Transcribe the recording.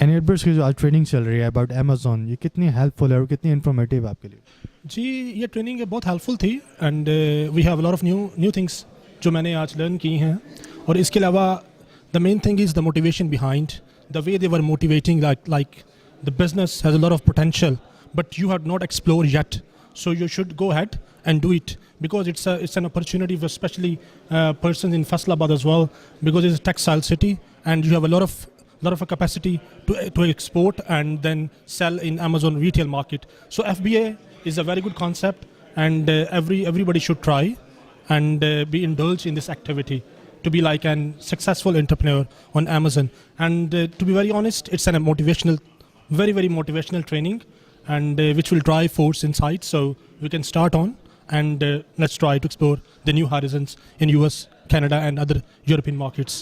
एनियरबर्स की जो आज ट्रेनिंग चल रही है अबाउट अमेजोन, ये कितनी हेल्पफुल है और कितनी इन्फॉर्मेटिव है आपके लिए? जी, ये ट्रेनिंग बहुत हेल्पफुल थी and we have lot of new things जो मैंने आज लर्न की हैं. और इसके अलावा the main thing is the motivation behind the way they were motivating like the business has a lot of potential but you have not explore yet. So you should go ahead and do it because it's an opportunity for especially persons in Faisalabad as well, because it's a textile city and you have a lot of a capacity to export and then sell in Amazon retail market. So FBA is a very good concept and everybody should try and be indulged in this activity to be like an successful entrepreneur on Amazon. And to be very honest, it's a motivational, very motivational training and which will drive force inside, so we can start on and let's try to explore the new horizons in US, Canada and other European markets.